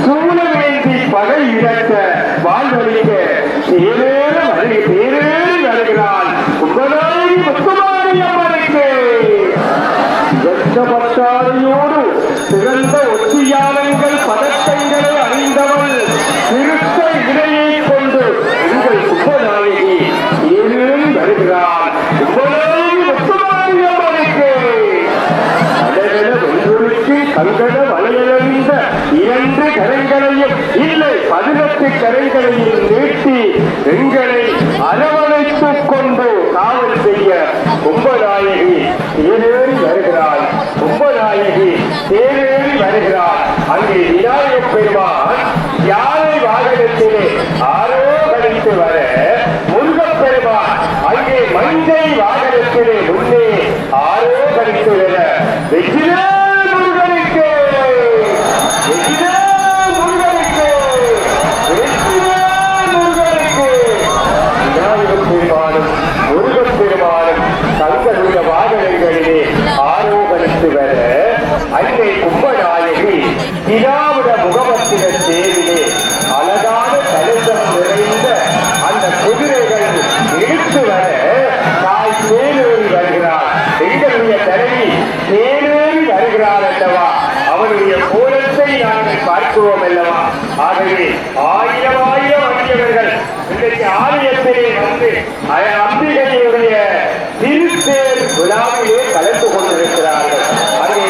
சூழவேந்தி பகை இழக்க வாழ்வழிக்க பேரேறி வருகிறாள் கும்பநாயகி முத்துமாரி அம்மனுக்கு. பட்டாளியோடு சிறந்த ஒத்தியானங்கள் பதக்கங்களை அணிந்தவள் திருத்த இடையை கொண்டு உங்கள் கும்பநாயகி ஏறேறி வருகிறாள் கும்பநாயகி முத்துமாரி அம்மனுக்கு. அழகென வெண்குறிக்கு கங்கண வளையறிந்த 2 கரங்களையும் இல்லை 18 கரங்களையும் நீட்டி எங்களை அரவணைத்துக் கொண்டு காவல் செய்ய கும்பநாயகி தேரேறி வருகிறாள் கும்பநாயகி தேரேறி வருகிறாள். அங்கே விநாயகப் பெருமான் யானை வாகனத்திலே ஆரோகணித்து வர முருகப் பெருமான் அங்கே மஞ்சை வாகனத்திலே முன்னே ஆரோகணித்து வர வெற்றிலே முருகனுக்கு வெற்றிலே முருகனுக்கு வெற்றிலே முருகனுக்கு. விநாயகப் பெருமானும் முருகப் பெருமானும் தங்களுடைய வாகனங்களிலே ஆரோகணித்து வர அங்கே கும்பநாயகி திராவிட முகமத்தின தேவிலே அழகான கலசம் நிறைந்த அந்த குதிரைகள் இழுத்து வர தாய் தேரேறி வருகிறார். எங்களுடைய தலைவி தேரேறி வருகிறார் அல்லவா, அவனுடைய கோலத்தை நாங்கள் பார்க்கிறோம் அல்லவா. ஆகவே 1000 அடியவர்கள் இன்றைக்கு ஆலயத்திலே வந்து அம்பிகையுடைய திருத்தேர் விழாவிலே கலந்து கொண்டிருக்கிறார்கள். அங்கே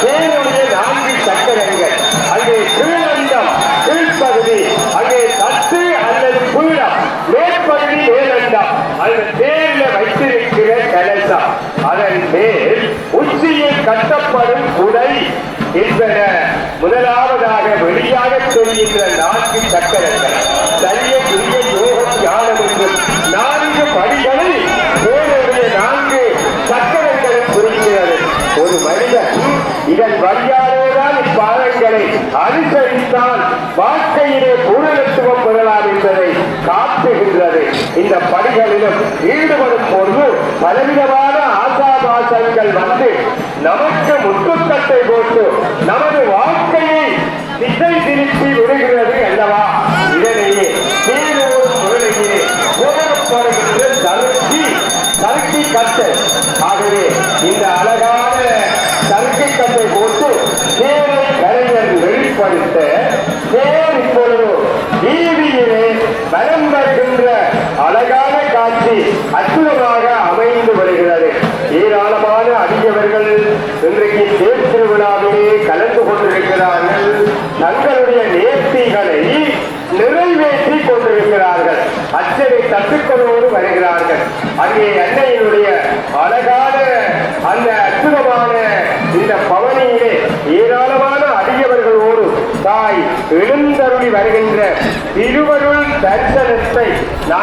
தேருடைய 4 சக்கரங்கள், அங்கே கீழண்டம் கீழ்ப்பகுதி, அங்கே தட்டு அல்லது பீடம் மேற்பகுதி மேலண்டம், அந்த தேர்ல வைத்திருக்கிற கலசம், அதன் மேல் உச்சியில் கட்டப்படும் குடை என்பன முதலாவதாக வெளியாக தெரிகின்ற 4 சக்கரங்கள். சரிய புரிய யோகம் ஞானம் என்றும் 4 படிகளை தேருடைய 4 சக்கரங்களை குறிக்கிறது. ஒரு மனிதன் இதன் வழியாலேதான் இப்பாதங்களை அனுசரித்தால் வாழ்க்கையிலே பூரணத்துவம் பெறலாம் என்பதை காட்டுகின்றது. இந்த படிகளிலும் ஈடுபடும் பொழுது பலவிதமான ஆசாபாசங்கள் வந்து நமக்கு முட்டுக்கட்டை போட்டு நமது வாழ்க்கையை திசை திருப்பி விடுகிறது அல்லவா. இதனையே தேரோடு முறையே போடப்படுகின்ற சறுக்கி கட்டை. ஆகவே இந்த அழகான சறுக்கி கட்டை போட்டு தேரை கலைஞர் வெளிப்படுத்த தேர் இப்பொழுது வீதியிலே வலம் வருகின்ற அழகான காட்சி அற்புதமாக அமைந்து வருகிறது. ஏராளமான அடியவர்கள் இன்றைக்கு தேர் திருவிழாவிலே கலந்து கொண்டிருக்கிறார்கள். தங்களுடைய நேர்த்திகளை நிறைவேற்றி கொண்டிருக்கிறார்கள். அச்சனை தட்டுக்களோடு வருகிறார்கள். அங்கே அன்னையினுடைய அழகான அந்த அற்புதமான இந்த பவனியிலே ஏராளமான அடியவர்களோடு தாய் எழுந்தருளி வருகின்ற திருவருள் தரிசனத்தை நாங்கள்